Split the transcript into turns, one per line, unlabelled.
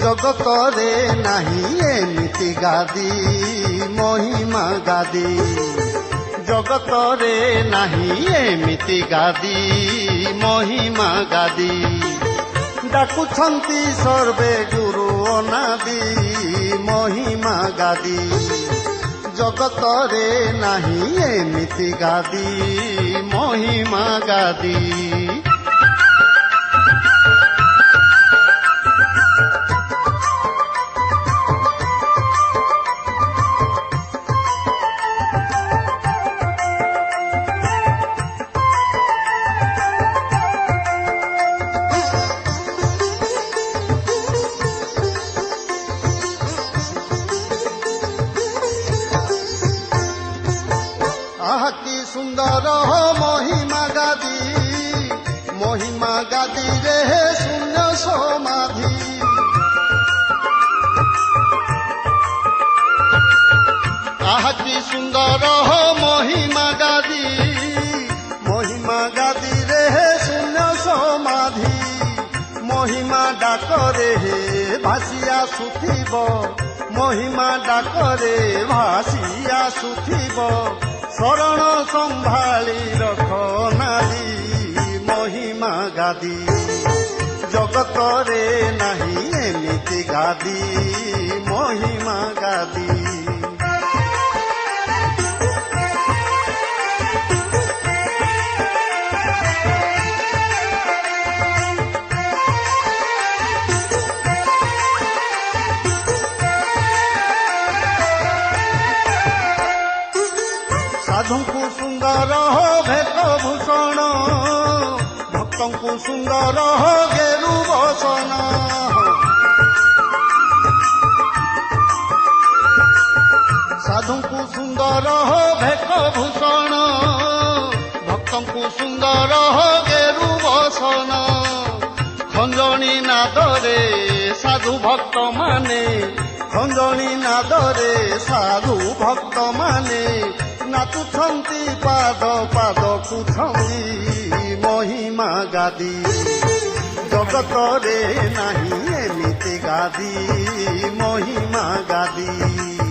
ଜଗତରେ ନାହିଁ ଏମିତି ଗାଦି ମହିମା ଗାଦି ଜଗତରେ ନାହିଁ ଏମିତି ଗାଦି ମହିମା ଗାଦି ଡାକୁଛନ୍ତି ସର୍ବେ ଗୁରୁ ଅନାଦି ମହିମା ଗାଦି ଜଗତରେ ନାହିଁ ଏମିତି ଗାଦି ମହିମା ଗାଦି কি সুন্দর মহিমা গাদি রে শূন্য সমাধি আহা কি সুন্দর মহিমা গাদি রে শূন্য সমাধি মহিমা ডাকরে ভাসি আসুথিব মহিমা ডাকরে ভাসি আসুথিব শরণ সম্ভাଳି ରଖ ନାରୀ ମହିମା ଗାଦି ଜଗତରେ ନାହିଁ ଏମିତି ଗାଦି ମହିମା ଗାଦି ସାଧୁଙ୍କୁ ସୁନ୍ଦର ଭେକ ଭୂଷଣ ଭକ୍ତଙ୍କୁ ସୁନ୍ଦର ଗେରୁ ବସନ ସାଧୁଙ୍କୁ ସୁନ୍ଦର ଭେକ ଭୂଷଣ ଭକ୍ତଙ୍କୁ ସୁନ୍ଦର ଗେରୁ ବସନ ଖଞ୍ଜଣି ନାଦରେ ସାଧୁ ଭକ୍ତ ମାନେ ଖଞ୍ଜଣି ନାଦରେ ସାଧୁ ଭକ୍ତ ମାନେ ନାଚୁଛନ୍ତି ପାଦ ପାଦକୁ ଛନ୍ଦି ମହିମା ଗାଦି ଜଗତରେ ନାହିଁ ଏମିତି ଗାଦି ମହିମା ଗାଦି